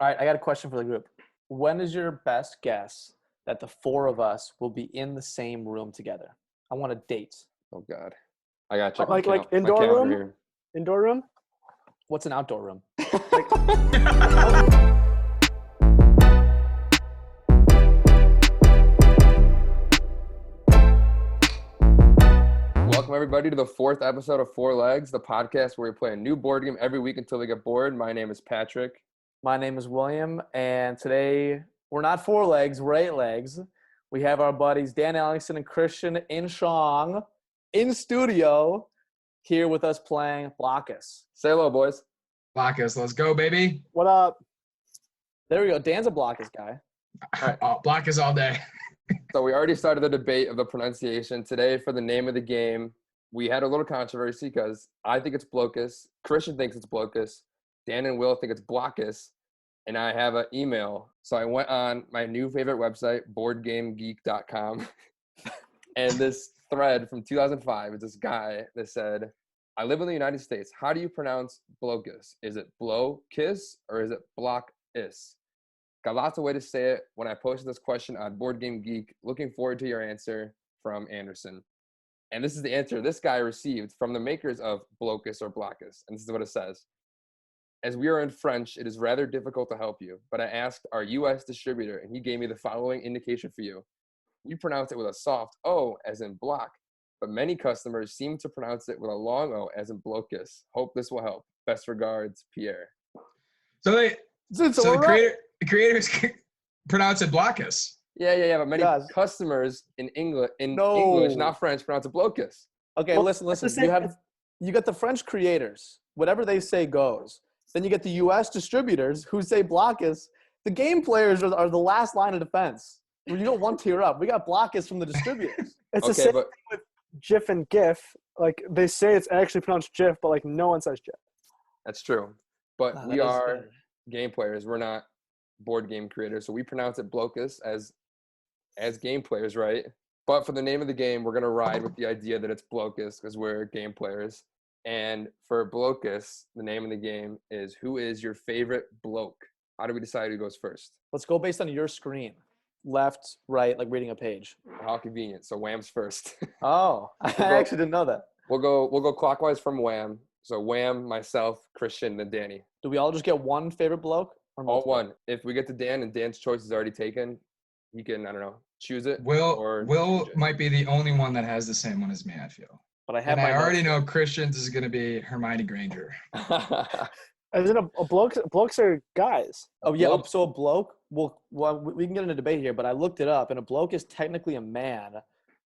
All right, I got a question for the group. When is your best guess that the four of us will be in the same room together? I want a date. Oh God, I gotta check Like my indoor calendar room? here. Indoor room? What's an outdoor room? Welcome everybody to the fourth episode of Four Legs, the podcast where we play a new board game every week until we get bored. My name is Patrick. My name is William, and today we're not four legs, we're eight legs. We have our buddies Dan Ellingson and Christian in Shong in studio here with us playing Blokus. Say hello, boys. Blokus, let's go, baby. What up? There we go. Dan's a Blokus guy. All right. Blokus all day. So we already started the debate of the pronunciation. Today, for the name of the game, we had a little controversy because I think it's Blokus, Christian thinks it's Blokus, Dan and Will think it's Blokus, and I have an email. So I went on my new favorite website, boardgamegeek.com, and this thread from 2005 is this guy that said, I live in the United States. How do you pronounce Blokus? Is it blow-kiss or is it block-is? Got lots of ways to say it when I posted this question on Board Game Geek. Looking forward to your answer from Anderson. And this is the answer this guy received from the makers of Blokus or Blokus. And this is what it says. As we are in French, it is rather difficult to help you, but I asked our US distributor and he gave me the following indication for you. We pronounce it with a soft O as in block, but many customers seem to pronounce it with a long O as in Blokus. Hope this will help. Best regards, Pierre. So the creators pronounce it Blokus. Yeah. But many Yes. customers in English, No. English, not French, pronounce it Blokus. Okay, Well, listen. it's the same- You got the French creators. Whatever they say goes. Then you get the U.S. distributors who say Blokus. The game players are the last line of defense. You don't one tier up. We got Blokus from the distributors. It's the Okay, same but with GIF and GIF. Like, they say it's actually pronounced GIF, but, like, no one says GIF. that's true. But Ah, we that is are good. game players. We're not board game creators. So we pronounce it Blokus as game players, right? But for the name of the game, we're going to ride with the idea that it's Blokus because we're game players. And for Blokus, the name of the game is Who is your favorite bloke? How do we decide who goes first? Let's go based on your screen. Left, right, like reading a page. How convenient. So Wham's first. Oh, I actually didn't know that. We'll go clockwise from Wham. So Wham, myself, Christian, then Danny. Do we all just get one favorite bloke? Or All multiple? one. If we get to Dan and Dan's choice is already taken, he can, I don't know, choose it. Will change it. might be the only one that has the same one as me, I feel. But I have And my I already notes. know Christian's is going to be Hermione Granger. Isn't a blokes are guys. Oh yeah, bloke? so a bloke. Well, we can get into debate here, but I looked it up, and a bloke is technically a man,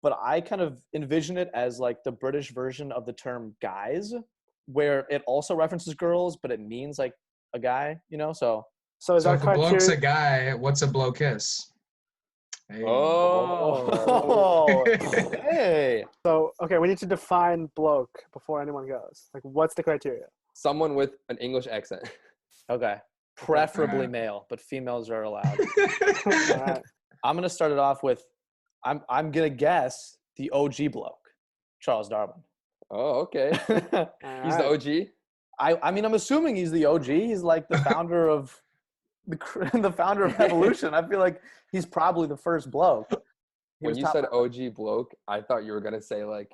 but I kind of envision it as like the British version of the term guys, where it also references girls, but it means like a guy, you know. So So is So our if a bloke's a criteria? guy, what's a blokiss? Hey. oh, hey, So, okay, we need to define bloke before anyone goes. Like, what's the criteria? Someone with an English accent. okay, preferably Alright. male, but females are allowed. All right. I'm gonna start it off with, I'm gonna guess the OG bloke, Charles Darwin. Oh, okay. He's the OG. I mean, I'm assuming he's the OG. He's like the founder of the founder of evolution. I feel like he's probably the first bloke. He When was you top- said OG bloke, I thought you were gonna say like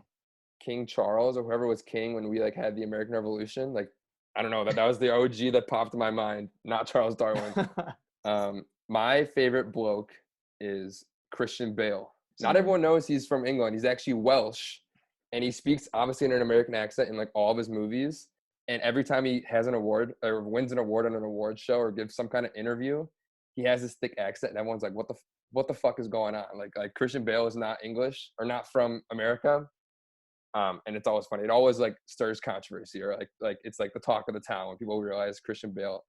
King Charles or whoever was king when we like had the American Revolution. Like, I don't know, that was the OG that popped in my mind, not Charles Darwin. My favorite bloke is Christian Bale. Not everyone knows he's from England. He's actually Welsh, and he speaks obviously in an American accent in like all of his movies. And every time he has an award or wins an award on an award show or gives some kind of interview, he has this thick accent, and everyone's like, "What the fuck is going on?" Like Christian Bale is not English or not from America, and it's always funny. It always like stirs controversy or like it's like the talk of the town when people realize Christian Bale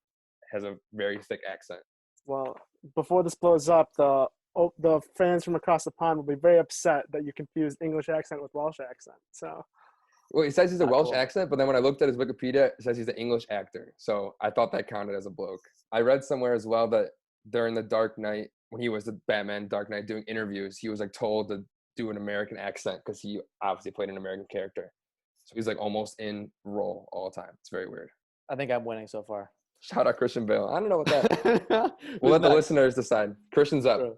has a very thick accent. Well, before this blows up, the fans from across the pond will be very upset that you confused English accent with Welsh accent. So, Well, he says he's a Not Welsh cool. accent, but then when I looked at his Wikipedia, it says he's an English actor. So I thought that counted as a bloke. I read somewhere as well that during the Dark Knight, when he was the Batman Dark Knight doing interviews, he was like told to do an American accent because he obviously played an American character. So he's like almost in role all the time. It's very weird. I think I'm winning so far. Shout out Christian Bale. I don't know what that. We'll Who's let the next? listeners decide. Christian's up. Sure.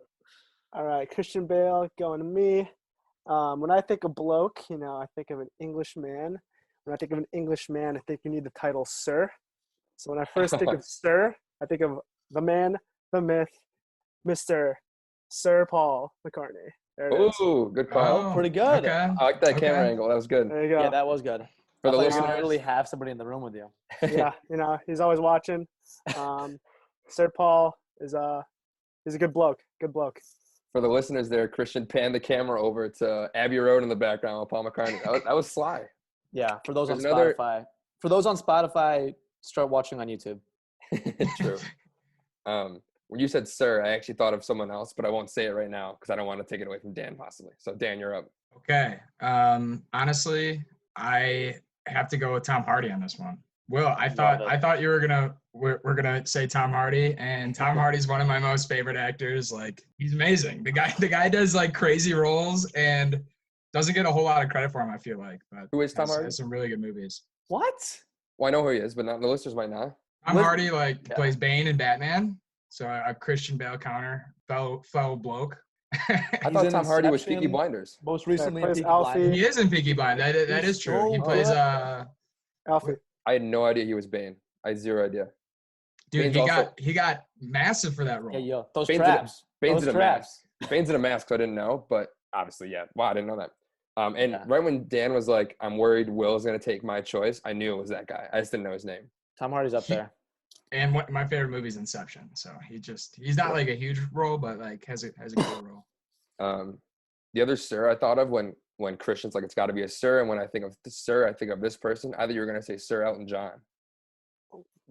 All right, Christian Bale going to me. When I think of bloke, I think of an English man. When I think of an English man, I think you need the title Sir. So when I first think of Sir, I think of the man, the myth, Mr. Sir Paul McCartney. There it is. Ooh, good call. Oh, pretty good. Okay. I like that camera angle. That was good. There you go. Yeah, that was good. For I the thought you were listeners, gonna literally have somebody in the room with you. Yeah, he's always watching. Sir Paul is he's a good bloke. Good bloke. for the listeners there, Christian panned the camera over to Abbey Road in the background with Paul McCartney. That was sly. Yeah, for those There's on another- Spotify. For those on Spotify, start watching on YouTube. True. When you said sir, I actually thought of someone else, but I won't say it right now because I don't want to take it away from Dan possibly. So Dan, you're up. Okay. Honestly, I have to go with Tom Hardy on this one. Will, I thought you were we're gonna say Tom Hardy, and Tom Hardy's one of my most favorite actors. Like, he's amazing. The guy does like crazy roles and doesn't get a whole lot of credit for him, I feel like. But Who is Tom Hardy? has some really good movies. What? Well, I know who he is, but not the listeners might not. Tom Listen- Hardy Yeah. plays Bane in Batman, so a Christian Bale counter, fellow bloke. I He's thought in Tom Hardy was Peaky Inception. Blinders. Most recently in plays Peaky Alfie. Blinders. He is in Peaky Blinders. That He's is true. He so plays good. Alfie. I had no idea he was Bane. I had zero idea. dude. Bane's He got massive for that role. Yeah, yo, those Bane's traps. Bane's Those in a traps. mask. Bane's in a mask, so I didn't know, but obviously, yeah. Wow, I didn't know that. And Yeah. right when Dan was like, I'm worried Will's going to take my choice, I knew it was that guy. I just didn't know his name. Tom Hardy's up there. And my favorite movie is Inception. So he's not like a huge role, but like has a good role. The other sir I thought of when Christian's like, it's got to be a sir. And when I think of the sir, I think of this person. I thought you were going to say Sir Elton John.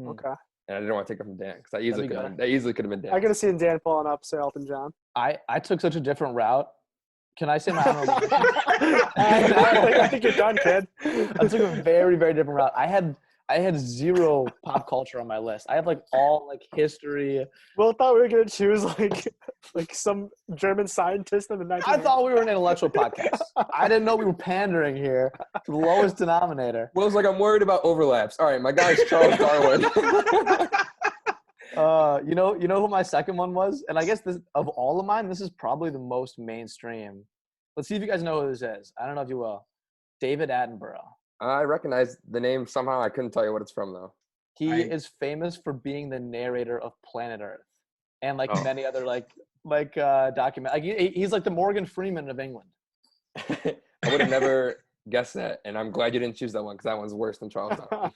Okay. And I didn't want to take it from Dan because that be good. easily could have been Dan. I could have seen Dan pulling up Sir Elton John. I took such a different route. Can I say my honorable mention? I think you're done, kid. I took a very, very different route. I had zero pop culture on my list. I have like all like history. Will thought we were gonna choose like some German scientist in the 1900s. I thought we were an intellectual podcast. I didn't know we were pandering here to the lowest denominator. Will's like, I'm worried about overlaps. All right, my guy's Charles Darwin. You know who my second one was? And I guess this of all of mine, this is probably the most mainstream. Let's see if you guys know who this is. I don't know if you will. David Attenborough. I recognize the name somehow. I couldn't tell you what it's from though. He is famous for being the narrator of Planet Earth and like Oh. many other document. Like he's like the Morgan Freeman of England. I would have never guessed that, and I'm glad you didn't choose that one because that one's worse than Charles Darwin.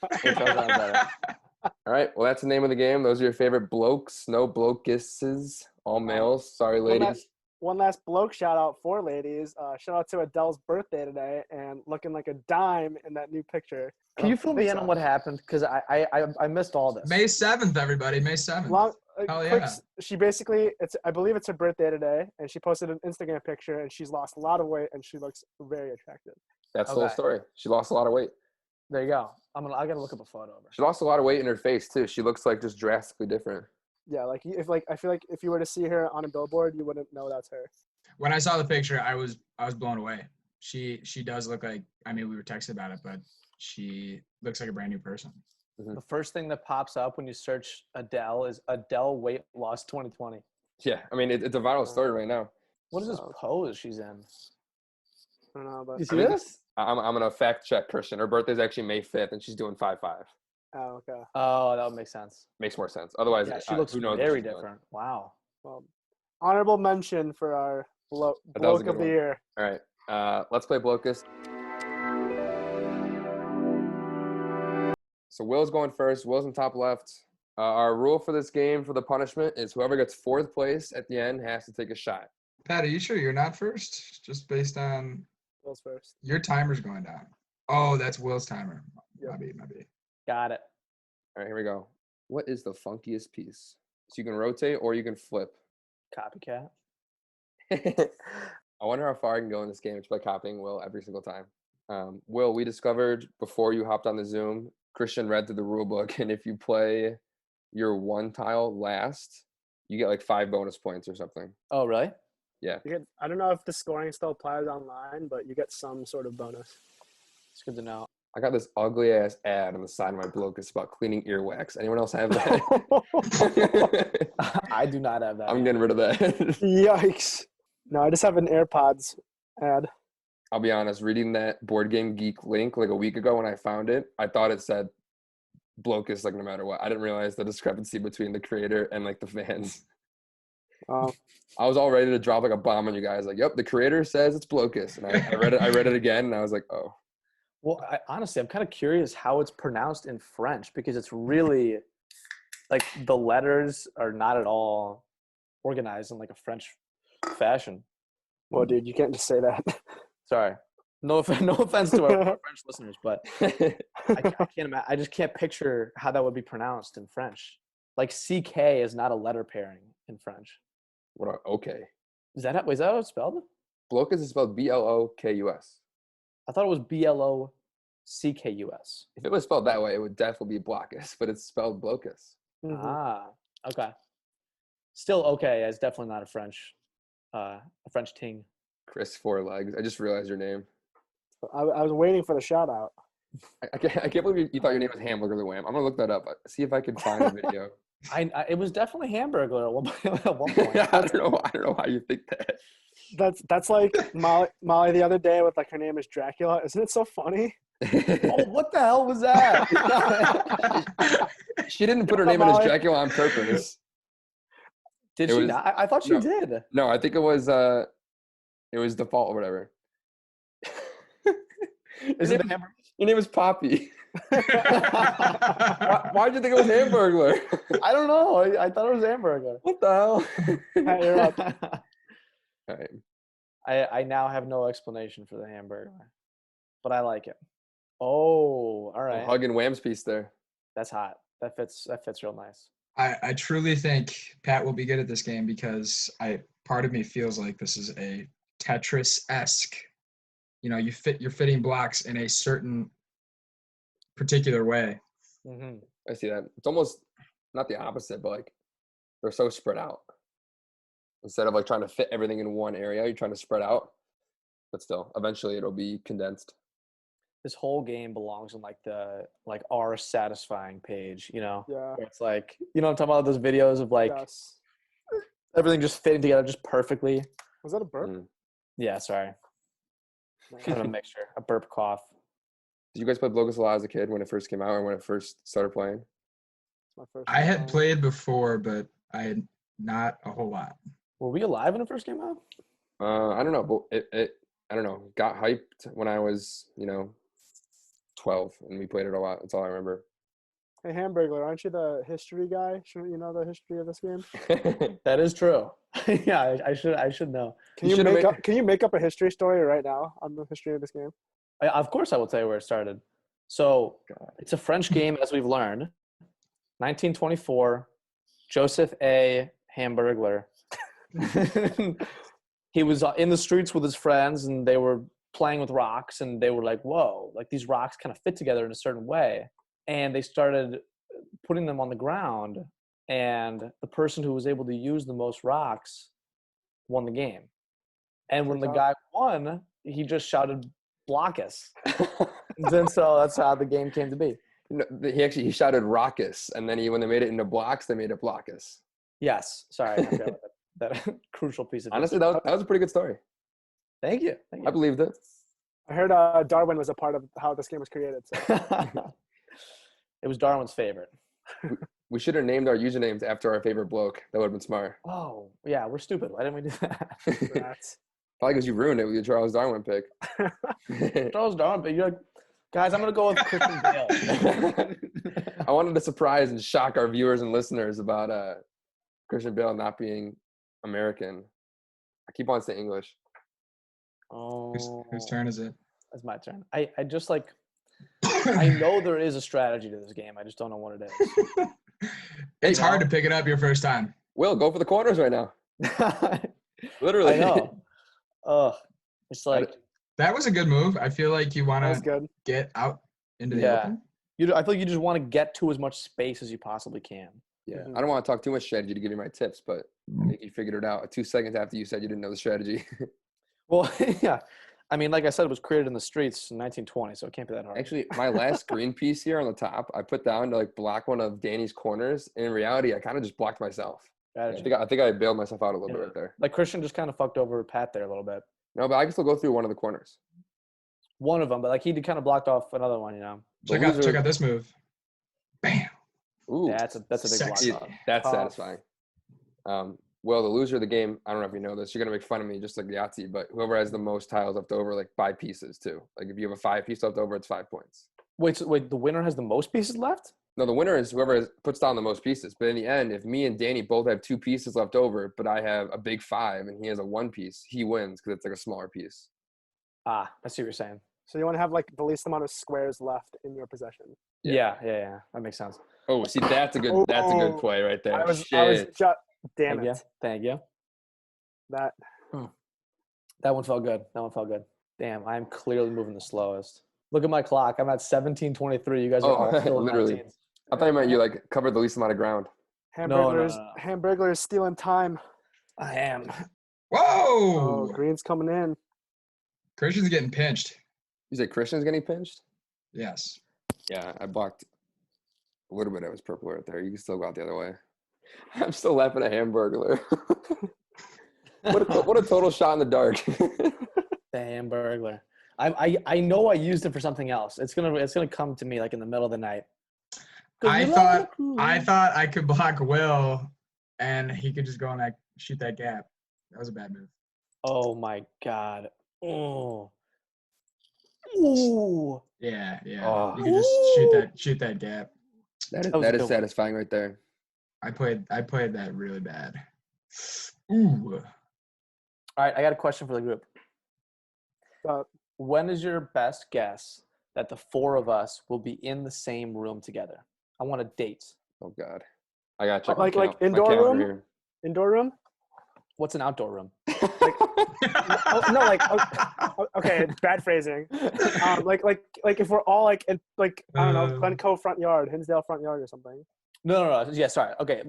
All right, well, that's the name of the game. Those are your favorite blokes, no blokuses, all males. Sorry, ladies. One last bloke shout out for ladies. Shout out to Adele's birthday today and looking like a dime in that new picture. Can you fill me in on what happened? Because I missed all this. May 7th, everybody. May 7th. Quick, Hell yeah. she basically I believe it's her birthday today, and she posted an Instagram picture and she's lost a lot of weight and she looks very attractive. That's the whole Okay. story. She lost a lot of weight. There you go. I gotta look up a photo of her. She lost a lot of weight in her face too. She looks like just drastically different. Yeah, I feel like if you were to see her on a billboard, you wouldn't know that's her. When I saw the picture, I was blown away. She does look like, I mean, we were texting about it, but she looks like a brand new person. The first thing that pops up when you search Adele is Adele weight loss 2020. Yeah, I mean, it's a viral story right now. What is this pose she's in? I don't know, but You see mean, this? I'm gonna fact check Christian. Her birthday's actually May 5th, and she's doing 5'5". oh, okay. Oh, that would make sense. Makes more sense. Otherwise, Yeah, she looks who knows what very she's doing. different. Wow. Well, honorable mention for our That was a bloke good of the one. year. All right, let's play Blokus. So Will's going first. Will's in top left. Our rule for this game for the punishment is whoever gets fourth place at the end has to take a shot. Pat, are you sure you're not first? Just based on Will's first. your timer's going down. Oh, that's Will's timer. Yep. My B. Got it. All right, here we go. What is the funkiest piece? So you can rotate or you can flip. Copycat. I wonder how far I can go in this game just by copying Will every single time. Will, we discovered before you hopped on the Zoom, Christian read through the rule book, and if you play your one tile last, you get like 5 bonus points or something. Oh, really? Yeah. You get, I don't know if the scoring still applies online, but you get some sort of bonus. It's good to know. I got this ugly ass ad on the side of my Blokus about cleaning earwax. Anyone else have that? I do not have that. I'm getting rid of that. Yikes. No, I just have an AirPods ad. I'll be honest, reading that Board Game Geek link like a week ago when I found it, I thought it said Blokus like no matter what. I didn't realize the discrepancy between the creator and like the fans. Um, I was all ready to drop like a bomb on you guys. Like, yep, the creator says it's Blokus. And I read it. I read it again, and I was like, oh. Well, honestly, I'm kind of curious how it's pronounced in French because it's really like the letters are not at all organized in like a French fashion. well, dude, you can't just say that. Sorry, no offense to our French listeners, but I can't imagine. I just can't picture how that would be pronounced in French. Like CK is not a letter pairing in French. Okay. Is that how it's spelled? Blokus is spelled Blokus. I thought it was Blockus. If it was spelled that way, it would definitely be Blokus, but it's spelled Blokus. Mhm. Ah, okay. Still okay. It's definitely not a French ting. Chris Four Legs. I just realized your name. I was waiting for the shout out. I can't believe you thought your name was Hamburger the Wham. I'm gonna look that up. See if I can find a video. It was definitely Hamburger at one point. I don't know how you think that. That's like Molly the other day with like her name is Dracula. Isn't it so funny? Oh, what the hell was that? She didn't put her name in as Dracula on purpose. Did she not? I thought she did. No, I think it was default or whatever. Is it Hamburger? Your name is Poppy. Why'd you think it was Hamburglar? I don't know. I thought it was Hamburger. What the hell? You're up. All right. I now have no explanation for the Hamburger, but I like it. Oh, all right. Hug and Wham's piece there. That's hot. That fits real nice. I truly think Pat will be good at this game because part of me feels like this is a Tetris-esque. You know, you're fitting blocks in a certain particular way. Mm-hmm. I see that. It's almost not the opposite, but like they're so spread out. Instead of like trying to fit everything in one area, you're trying to spread out. But still, eventually it'll be condensed. This whole game belongs on like the our satisfying page, you know? Yeah. Where it's like, you know, I'm talking about those videos of like Yes. everything just fitting together just perfectly. Was that a burp? Yeah, sorry. Kind of a mixture, a burp cough. Did you guys play Blokus a lot as a kid when it first came out or when it first started playing? It's my first I had time. played before, but I had not a whole lot. Were we alive when it first came out? I don't know, but it I don't know, got hyped when I was, 12 and we played it a lot. That's all I remember. Hey, Hamburglar, aren't you the history guy? Shouldn't you know the history of this game? That is true. Yeah, I should know. Can you make up a history story right now on the history of this game? Of course, I will tell you where it started. So it's a French game, as we've learned. 1924, Joseph A. Hamburglar. He was in the streets with his friends, and they were playing with rocks, and they were like, whoa, like these rocks kind of fit together in a certain way. And they started putting them on the ground, and the person who was able to use the most rocks won the game. And when the guy won, he just shouted Blokus. And so that's how the game came to be. No, he shouted Raucous, and then when they made it into blocks, they made it Blokus. Yes, sorry, I forgot about that crucial piece of Honestly, that was a pretty good story. Thank you. I believed it. I heard Darwin was a part of how this game was created. So. It was Darwin's favorite. We should have named our usernames after our favorite bloke. That would have been smart. Oh, yeah, we're stupid. Why didn't we do that? Probably because you ruined it with your Charles Darwin pick. Charles Darwin, but you're like, guys, I'm going to go with Christian Bale. I wanted to surprise and shock our viewers and listeners about Christian Bale not being American. I keep on saying English. Oh, Whose turn is it? That's my turn. I just like, I know there is a strategy to this game. I just don't know what it is. It's hard to pick it up your first time. Will, go for the corners right now. Literally. I know. It's like that was a good move. I feel like you want to get out into the open. I feel like you just want to get to as much space as you possibly can. Yeah, I don't want to talk too much strategy to give you my tips, but I think you figured it out 2 seconds after you said you didn't know the strategy. Well, yeah, I mean, like I said, it was created in the streets in 1920, so it can't be that hard. Actually, my last green piece here on the top, I put down to like block one of Danny's corners. In reality, I kind of just blocked myself. I think I bailed myself out a little bit right there. Like Christian just kind of fucked over Pat there a little bit. No, but I can still go through one of the corners. One of them, but like he kind of blocked off another one, you know. Check out this move. Bam. Ooh, Yeah, that's a big sexy. block. that's satisfying. Well, the loser of the game, I don't know if you know this, you're gonna make fun of me just like Yahtzee, but whoever has the most tiles left over, like 5 pieces too. Like if you have a 5-piece left over, it's 5 points. Wait, the winner has the most pieces left? No, the winner is whoever puts down the most pieces. But in the end, if me and Danny both have 2 pieces left over, but I have a big 5 and he has a 1 piece, he wins because it's like a smaller piece. Ah, I see what you're saying. So you want to have like the least amount of squares left in your possession. Yeah. That makes sense. Oh, see, that's a good play right there. I was Shit. just damn it. Thank you. That one felt good. Damn, I'm clearly moving the slowest. Look at my clock. I'm at 17:23. You guys are all still literally. 19s. I thought you meant you like covered the least amount of ground. Hamburglar is stealing time. I am. Whoa! Oh, green's coming in. Christian's getting pinched. You said Christian's getting pinched? Yes. Yeah, I blocked a little bit of his purple right there. You can still go out the other way. I'm still laughing at Hamburglar. What a total shot in the dark. The Hamburglar. I know I used it for something else. It's gonna come to me like in the middle of the night. I thought I could block Will, and he could just go and shoot that gap. That was a bad move. Oh my god. Oh. Ooh. Yeah. Oh. You could just shoot that gap. That is satisfying right there. I played that really bad. Ooh. All right, I got a question for the group. Uh, When is your best guess that the 4 of us will be in the same room together? I want a date. Oh God, I got to check like indoor room. Here. Indoor room. What's an outdoor room? Okay, bad phrasing. Like if we're all like in, like I don't know, Glencoe front yard, Hinsdale front yard, or something. No. Yeah, sorry. Okay,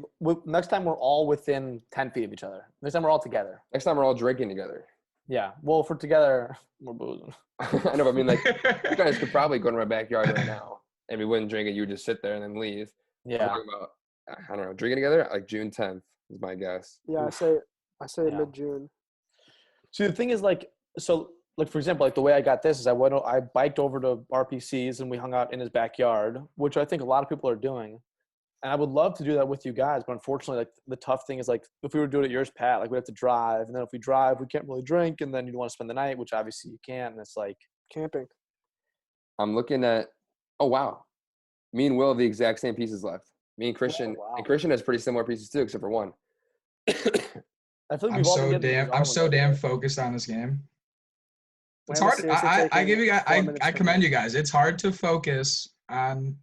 next time we're all within 10 feet of each other. Next time we're all together. Next time we're all drinking together. Yeah. Well, if we're together, we're boozing. I know. But I mean, like, you guys could probably go to my backyard right now, and we wouldn't drink it. You would just sit there and then leave. Yeah. I'm talking about, I don't know, drinking together like June 10th is my guess. Yeah, I say mid-June. See, the thing is, like, so, like, for example, like the way I got this is I biked over to RPC's and we hung out in his backyard, which I think a lot of people are doing. And I would love to do that with you guys, but unfortunately, like, the tough thing is, like, if we were doing it at yours, Pat, like, we'd have to drive, and then if we drive, we can't really drink, and then you'd want to spend the night, which obviously you can't, and it's like camping. I'm looking at. Oh wow, me and Will have the exact same pieces left. Me and Christian, and Christian has pretty similar pieces too, except for one. I feel like I'm so damn focused on this game. It's hard. I commend you guys. It's hard to focus on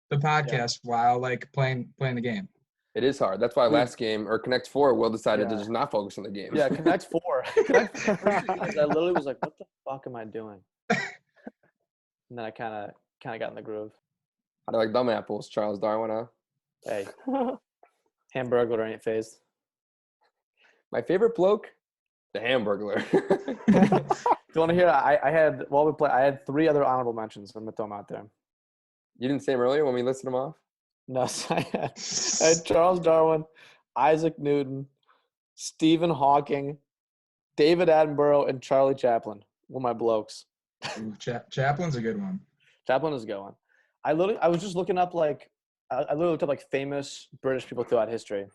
the podcast while like playing the game. It is hard. That's why last game or Connect 4, Will decided to just not focus on the game. Yeah, Connect 4. I literally was like, what the fuck am I doing? And then I kind of got in the groove. How do you like dumb apples, Charles Darwin, huh? Hey, Hamburglar ain't phased. My favorite bloke, the Hamburglar. Do you want to hear? I had 3 other honorable mentions. I'm gonna throw them out there. You didn't say them earlier when we listed them off? No, so I had Charles Darwin, Isaac Newton, Stephen Hawking, David Attenborough, and Charlie Chaplin were my blokes. Chaplin's a good one. Chaplin is a good one. I was just looking up like I literally looked up like famous British people throughout history.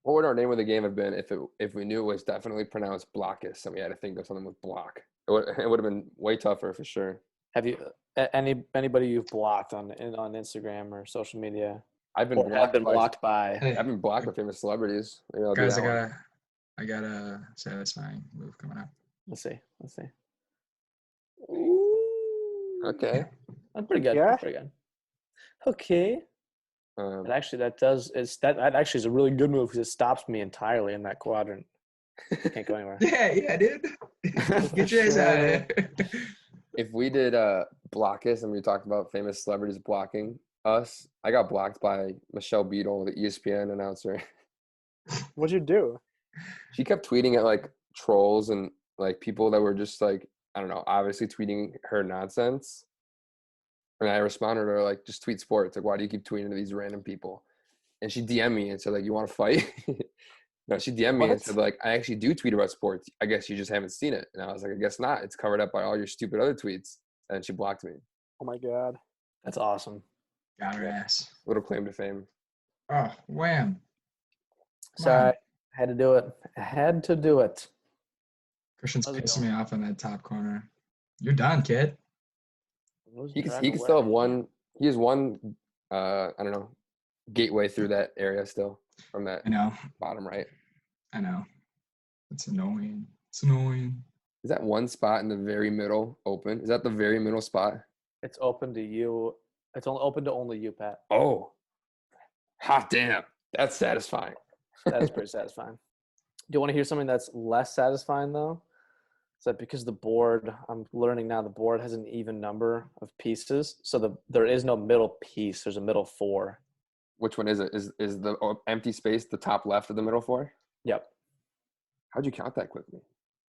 What would our name of the game have been if we knew it was definitely pronounced Blokus and we had to think of something with block? It would have been way tougher for sure. Have you anybody you've blocked on Instagram or social media? I've been blocked by. Hey. I've been blocked by famous celebrities. Guys, I got a satisfying move coming up. Let's see. Okay. I'm pretty good. Yeah. Pretty good. Okay. And actually, that actually is a really good move because it stops me entirely in that quadrant. Can't go anywhere. Yeah, dude. Get your ass out of here. If we did Blokus and we talked about famous celebrities blocking us, I got blocked by Michelle Beadle, the ESPN announcer. What'd you do? She kept tweeting at like trolls and like people that were just like I don't know, obviously tweeting her nonsense. And I responded to her like, just tweet sports. Like, why do you keep tweeting to these random people? And she DM'd me and said, like, you want to fight? No, she DM'd me and said, like, I actually do tweet about sports. I guess you just haven't seen it. And I was like, I guess not. It's covered up by all your stupid other tweets. And she blocked me. Oh my God. That's awesome. Got her ass. Little claim to fame. Oh, wham. Sorry, I had to do it. I had to do it. Christian's How's it pissing going? me off in that top corner. You're done, kid. He can still have one. He has one, I don't know, gateway through that area still from that I know. bottom right. I know. It's annoying. It's annoying. Is that one spot in the very middle open? Is that the very middle spot? It's open to you. It's only open to only you, Pat. Oh, hot damn. That's satisfying. That is pretty satisfying. Do you want to hear something that's less satisfying, though? Is that because the board, I'm learning now, the board has an even number of pieces. So there is no middle piece. There's a middle four. Which one is it? Is the empty space the top left of the middle four? Yep. How'd you count that quickly?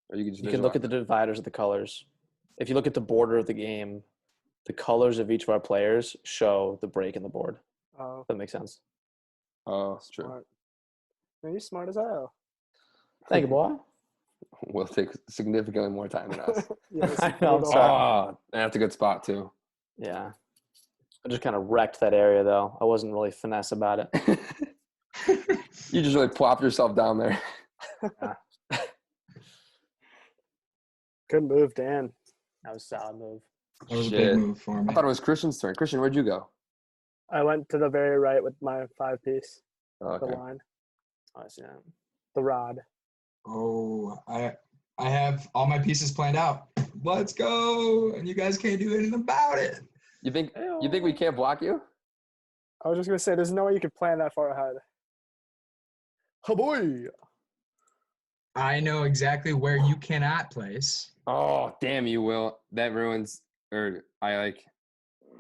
Or you can just You can look at the dividers of the colors. If you look at the border of the game, the colors of each of our players show the break in the board. Oh, That makes sense. Oh, it's true. smart. Man, you're smart as hell. Thank you, boy. Will take significantly more time than us. Yes, I know, I'm brutal. sorry. Oh, that's a good spot too. Yeah. I just kind of wrecked that area, though. I wasn't really finesse about it. You just really plopped yourself down there. Good move, Dan. That was a solid move. That was a Shit. big move for me. I thought it was Christian's turn. Christian, where'd you go? I went to the very right with my 5-piece, Oh, the okay. line, Oh, I see that. the rod. Oh, I have all my pieces planned out. Let's go. And you guys can't do anything about it. You think we can't block you? I was just gonna say, there's no way you could plan that far ahead. Oh, boy. I know exactly where you cannot place. Oh, damn you, Will. That ruins that ruins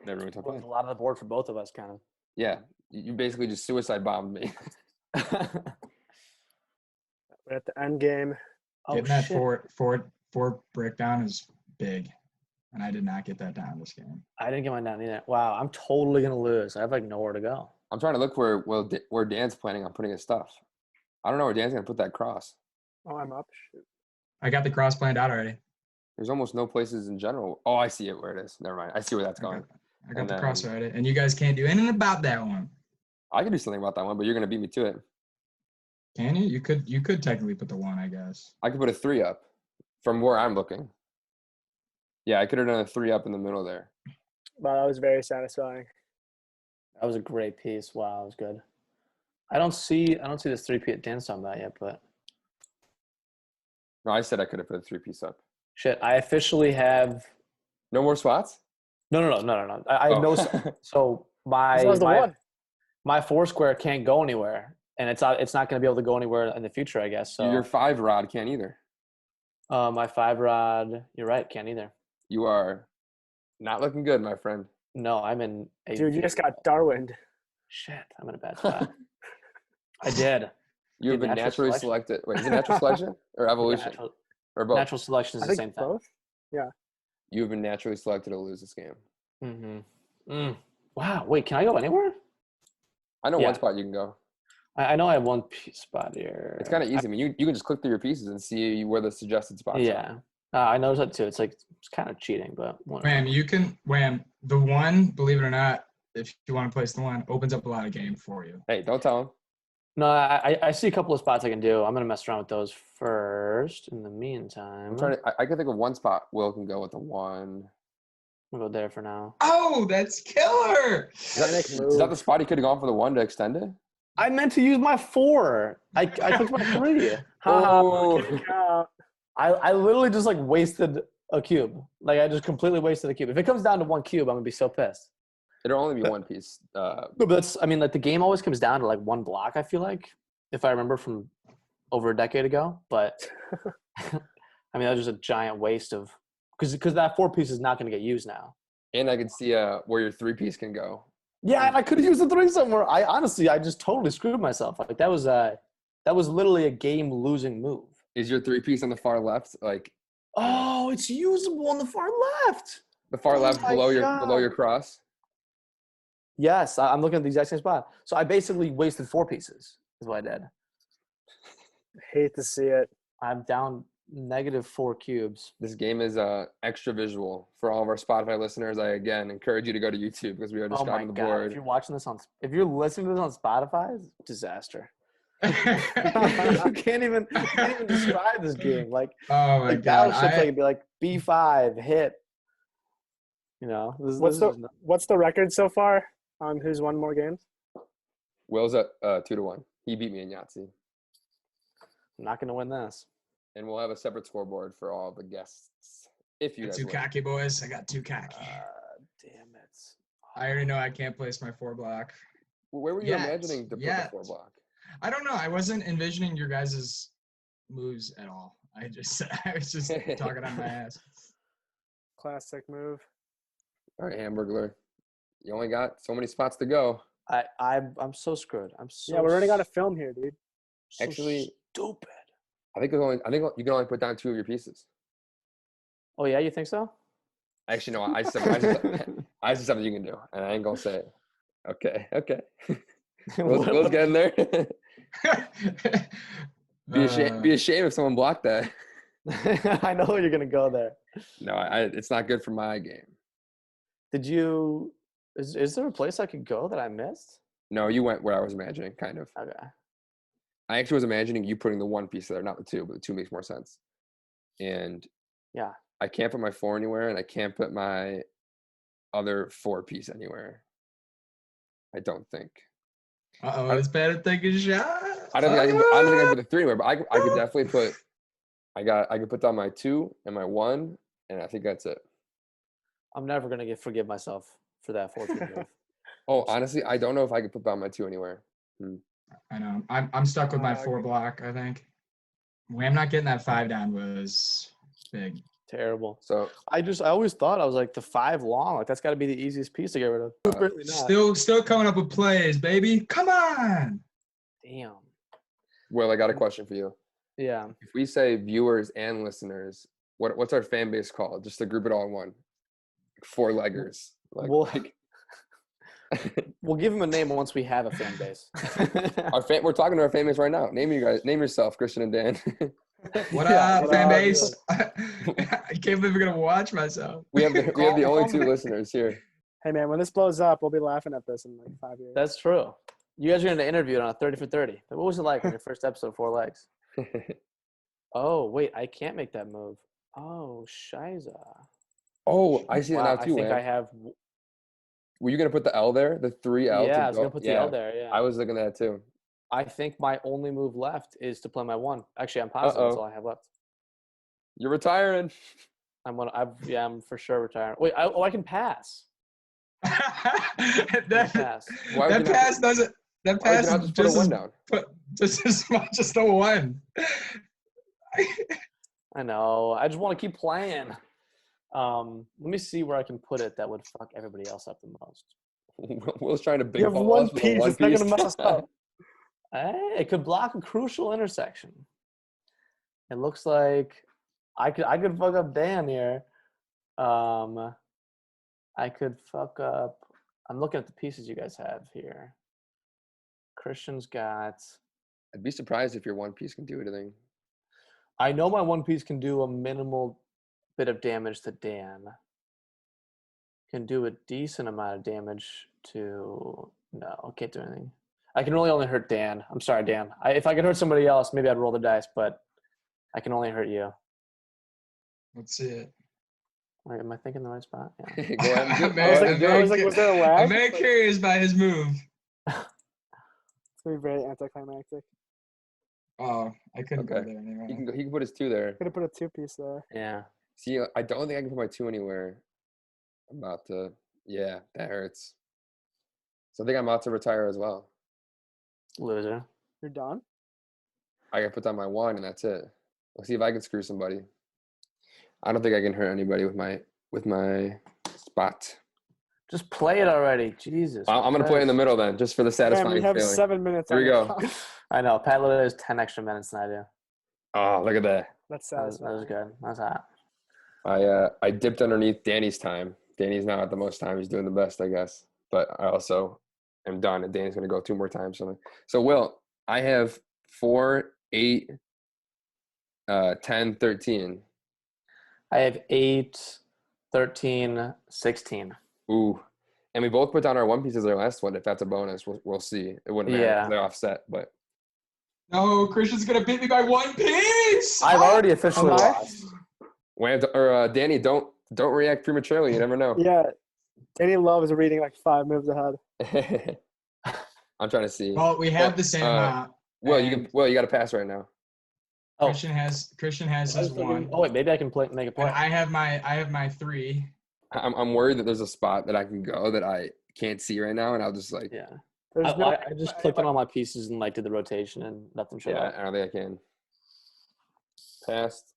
my Ruined plan. a lot of the board for both of us, kind of. Yeah. You basically just suicide bombed me. We're at the end game. Oh, Getting that shit. four brick down is big. And I did not get that down this game. I didn't get mine down either. Wow, I'm totally going to lose. I have, like, nowhere to go. I'm trying to look where Dan's planning on putting his stuff. I don't know where Dan's going to put that cross. Oh, I'm up. Shoot. I got the cross planned out already. There's almost no places in general. Oh, I see it where it is. Never mind. I see where that's going. I got And the cross then- already. And you guys can't do anything about that one. I can do something about that one, but you're going to beat me to it. Can you? You could technically put the 1, I guess. I could put a 3 up from where I'm looking. Yeah, I could have done a 3 up in the middle there. Wow, that was very satisfying. That was a great piece. Wow, that was good. I don't see this 3P dance on that yet, but No, I said I could have put a 3-piece up. shit, I officially have No more spots? no. I have Oh. no. So That was the one. my 4-square can't go anywhere, and it's not going to be able to go anywhere in the future, I guess. So Your 5 rod can't either. my 5 rod, you're right, can't either. You are not looking good, my friend. No, I'm in a Dude, you just very- got Darwined. shit. I'm in a bad spot. I did. You have Dude, been natural naturally selection. selected. Wait, is it natural selection or evolution? Natural, Or both? natural selection is I the think same thing. both. You have been naturally selected to lose this game. Mm-hmm. Wow. Wait, can I go anywhere? I know Yeah. one spot you can go. I know I have one spot here. It's kind of easy. I mean, you can just click through your pieces and see where the suggested spots are. Yeah. I noticed that too. It's like it's kind of cheating, but whatever. Wham, the 1, believe it or not, if you want to place the 1, opens up a lot of game for you. Hey, don't tell him. No, I see a couple of spots I can do. I'm gonna mess around with those first. In the meantime, I'm trying to. I can think of one spot Will can go with the 1. we'll go there for now. Oh, that's killer. Is that the spot he could have gone for the 1 to extend it? I meant to use my 4. I clicked my 3. Oh. I literally just like wasted a cube. Like I just completely wasted a cube. If it comes down to 1 cube, I'm gonna be so pissed. It'll only be 1 piece. No, but that's. I mean, like the game always comes down to like 1 block. I feel like, if I remember from over a decade ago. But I mean, that was just a giant waste of because that 4 piece is not going to get used now. And I can see where your 3-piece can go. Yeah, and I could have used the 3 somewhere. I just totally screwed myself. Like that was literally a game losing move. Is your 3-piece on the far left? Like, Oh, it's usable on the far left. The far Oh left my below God. your cross. Yes, I'm looking at the exact same spot. So I basically wasted 4 pieces. Is what I did. Hate to see it. I'm down -4 cubes. This game is extra visual for all of our Spotify listeners. I again encourage you to go to YouTube because we are Oh my describing the God! board. If you're listening to this on Spotify, it's a disaster. you can't even describe this game. Like, Oh my like God. Battleship's like it'd be like B5 hit. You know, What's the record so far on who's won more games? Will's at 2-1. He beat me in Yahtzee. I'm not gonna win this. And we'll have a separate scoreboard for all the guests. If you Got guys too win. cocky, boys. I got too cocky. Damn it. I already know I can't place my 4 block. Where were you imagining to put the 4 block? I don't know. I wasn't envisioning your guys' moves at all. I was just talking on my ass. Classic move. All right, Hamburglar. You only got so many spots to go. I'm so screwed. Yeah, we're running out of film here, dude. So Actually, stupid. I think you can only put down 2 of your pieces. Oh yeah, you think so? Actually, no. I just have something you can do, and I ain't gonna say it. Okay. Will's getting there. Be ashamed if someone blocked that. I know you're gonna go there. No, it's not good for my game. Did you? Is there a place I could go that I missed? No, you went where I was imagining, kind of. Okay. I actually was imagining you putting the 1 piece there, not the 2, but the 2 makes more sense. And yeah, I can't put my 4 anywhere, and I can't put my other 4 piece anywhere. I don't think. It's bad at taking shots. I don't think I can put the 3 anywhere, but I could definitely put. I could put down my 2 and my 1, and I think that's it. I'm never gonna forgive myself for that 4 move. Oh, honestly, I don't know if I could put down my 2 anywhere. I know. I'm stuck with my 4 block, I think. Way I'm not getting that 5 down was big. Terrible. So I always thought I was like the 5 long. Like that's got to be the easiest piece to get rid of. Apparently not. Still coming up with plays, baby. Come on. Damn. Will, I got a question for you. Yeah. If we say viewers and listeners, what's our fan base called? Just to group it all in one. 4-leggers. We'll give him a name once we have a fan base. We're talking to our fan base right now. Name yourself, Christian and Dan. What up, fan base? I can't believe we're gonna watch myself. We have the only 2 listeners here. Hey man, when this blows up, we'll be laughing at this in like 5 years. That's true. You guys are going to interview it on a 30 for 30. What was it like on your first episode, 4 legs? Oh, wait, I can't make that move. Oh, shiza. Oh, I see that now too, I think man. I have. Were you going to put the L there? The 3L? Yeah, I was going to put the L there, yeah. I was looking at that too. I think my only move left is to play my 1. Actually, I'm positive that's all I have left. You're retiring. I'm for sure retiring. Wait, I can pass. That pass doesn't. That Why pass just put a 1 down. Just as much as the 1. I know. I just want to keep playing. Let me see where I can put it that would fuck everybody else up the most. Will's trying to big You have ball 1 us with a piece. 1 It's not piece. gonna mess us up. Hey, it could block a crucial intersection. It looks like I could fuck up Dan here. I could fuck up. I'm looking at the pieces you guys have here. Christian's got. I'd be surprised if your 1 piece can do anything. I know my 1 piece can do a minimal bit of damage to Dan. Can do a decent amount of damage to. No, can't do anything. I can really only hurt Dan. I'm sorry, Dan. If I could hurt somebody else, maybe I'd roll the dice, but I can only hurt you. Let's see it. Wait, am I thinking the right spot? Yeah. Go ahead. I was like, was there a lag? I'm very curious by his move. It's gonna be very anticlimactic. Oh, I couldn't go Okay. there anyway. He can put his 2 there. Could have put a 2-piece there. Yeah. See, I don't think I can put my 2 anywhere. I'm about to. Yeah, that hurts. So I think I'm about to retire as well. Loser. You're done? I can put down my 1 and that's it. We'll see if I can screw somebody. I don't think I can hurt anybody with my spot. Just play it already. Jesus. I'm gonna play in the middle then, just for the Man, satisfying we have feeling. 7 minutes. Here we on go. the clock. I know. Pat literally has 10 extra minutes than I do. Oh, look at that. That's That was satisfying. good. That was hot. I dipped underneath Danny's time. Danny's not at the most time. He's doing the best, I guess. But I also am done, and Danny's going to go 2 more times. So, Will, I have 4, 8, 10, 13. I have 8, 13, 16. Ooh. And we both put down our One Piece as our last one. If that's a bonus, we'll see. It wouldn't matter if they offset, but. No, Christian's going to beat me by 1 piece. I've already officially lost. Danny, don't react prematurely. You never know. Yeah, Danny loves reading like 5 moves ahead. I'm trying to see. Well, we have the same amount. Well, you got to pass right now. Oh. Christian has his 1. Oh wait, maybe I can make a play. And I have my 3. I'm worried that there's a spot that I can go that I can't see right now, and I'll just like. Yeah. I just clicked on all my pieces and like did the rotation and nothing showed up. I don't think I can. Passed.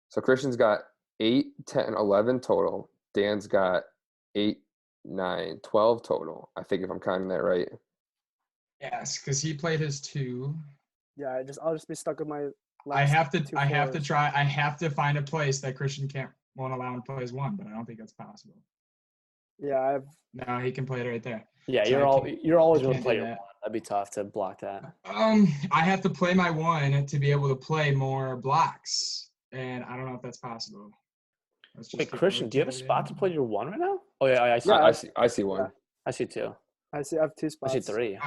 So Christian's got 8, 10, 11 total. Dan's got 8, 9, 12 total. I think if I'm counting that right. Yes, because he played his 2. Yeah, I'll just be stuck with my. I have to find a place that Christian won't allow him to play his 1, but I don't think that's possible. Yeah, No, he can play it right there. Yeah, So you're always going to play your that. 1. That'd be tough to block that. I have to play my 1 to be able to play more blocks, and I don't know if that's possible. Wait, Christian, do you have a spot to play your 1 right now? Oh yeah, I see 1. Yeah. I see 2. I have 2 spots. I see 3.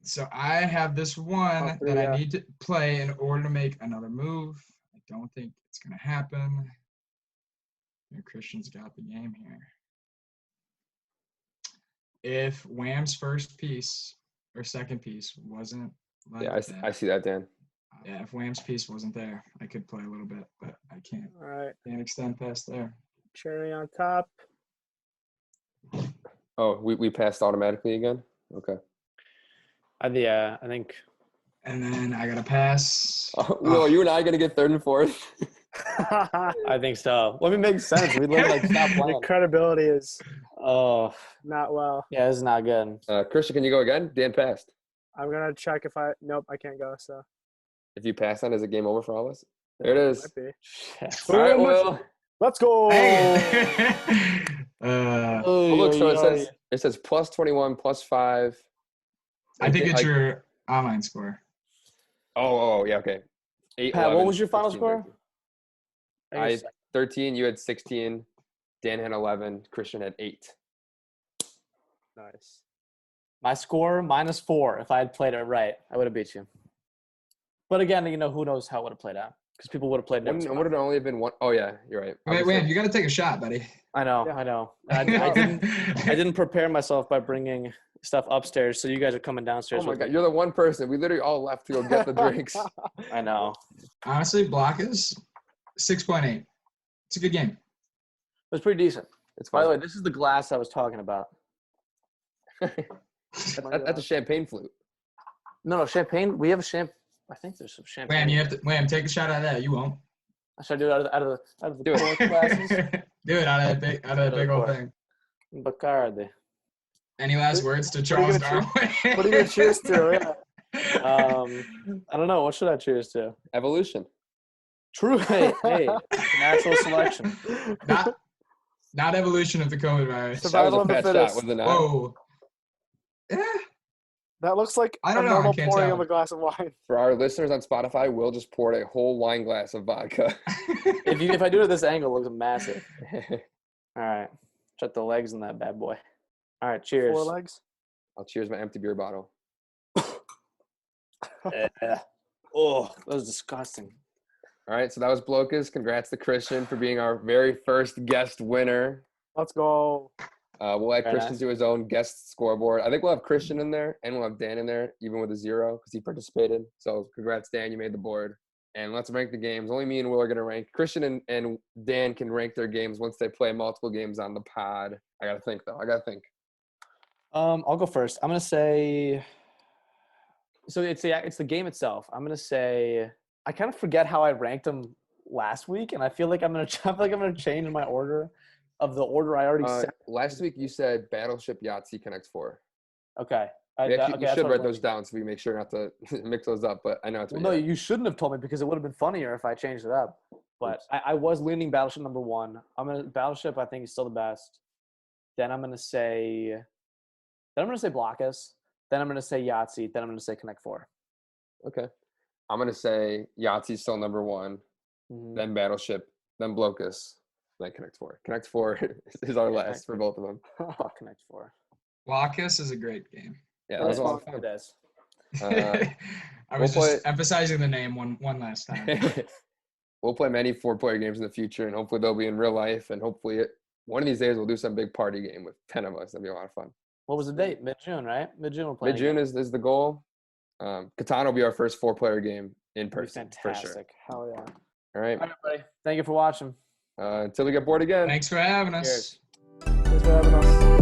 So I have this 1 that I need to play in order to make another move. I don't think it's going to happen. Christian's got the game here. If Wham's first piece or second piece wasn't like I see that, Dan. Yeah, if Wham's piece wasn't there, I could play a little bit, but I can't. All right. Can't extend past there. Cherry on top. Oh, we passed automatically again? Okay. I think. And then I got to pass. Will, you and I going to get 3rd and 4th? I think so. Well, it makes sense. We live like stop playing. Your credibility is not well. Yeah, this is not good. Christian, can you go again? Dan passed. I'm gonna check if nope, I can't go. So if you pass on, is it game over for all of us? There it is. might be. All right, Will. Let's go. Look, so it says plus 21, plus 5. I think it's your online score. Oh, yeah, okay. 8, Pat, 11, what was your final 16, score? 13. I had 13. You had 16. Dan had 11. Christian had 8. Nice. My score -4. If I had played it right, I would have beat you. But again, who knows how it would have played out? Because people would have played. Would it only have been 1? Oh yeah, you're right. Wait, you got to take a shot, buddy. I know. I didn't prepare myself by bringing stuff upstairs, so you guys are coming downstairs. Oh my God, you're the one person. We literally all left to go get the drinks. I know. Honestly, Blokus 6.8. It's a good game. It was pretty decent. It's By the way, this is the glass I was talking about. That's a champagne flute. No, champagne. We have a champagne. I think there's some champagne. Wham, take a shot out of that. You won't. Should I do it out of the cork glasses? Do it out of that big old thing. Bacardi. Any last words to Charles Darwin? What are you gonna cheers to? Yeah. I don't know. What should I cheers to? Evolution. True. Hey, natural selection. Not evolution of the COVID virus. Survival of the fittest. Whoa. Yeah. That looks like I don't a know. normal I can't pouring tell. of a glass of wine. For our listeners on Spotify, Will just poured a whole wine glass of vodka. If I do it at this angle, it looks massive. All right. Check the legs in that bad boy. All right. Cheers. 4 legs. I'll cheers my empty beer bottle. Oh, that was disgusting. All right, so that was Blokus. Congrats to Christian for being our very first guest winner. Let's go. We'll add Christian to his own guest scoreboard. I think we'll have Christian in there, and we'll have Dan in there, even with a 0, because he participated. So congrats, Dan. You made the board. And let's rank the games. Only me and Will are going to rank. Christian and Dan can rank their games once they play multiple games on the pod. I got to think, though. I'll go first. I'm going to say – so it's the game itself. I'm going to say – I kind of forget how I ranked them last week, and I feel like I'm going to change my order of the order I already set. Last week you said Battleship Yahtzee Connects 4. Okay. You should write those down so we make sure not to mix those up, but I know it's no, you shouldn't have told me because it would have been funnier if I changed it up. But I was leaning Battleship number 1. Battleship I think is still the best. Then I'm gonna say Blokus. Then I'm gonna say Yahtzee. Then I'm gonna say Connect 4. Okay. I'm gonna say Yahtzee's still number 1, then Battleship, then Blokus, then Connect 4. Connect 4 is our last for both of them. Fuck Connect 4. Blokus is a great game. Yeah, that was a lot of fun. It is. I was just emphasizing the name one last time. We'll play many 4-player games in the future, and hopefully they'll be in real life. And hopefully one of these days we'll do some big party game with 10 of us. That'd be a lot of fun. What was the date? Mid-June, right? Mid-June we're playing. Mid-June is the goal. Catan will be our first 4-player game in person. Fantastic. For sure. Hell yeah. All right. All right, everybody. Thank you for watching. Until we get bored again. Thanks for having us. Cheers. Thanks for having us.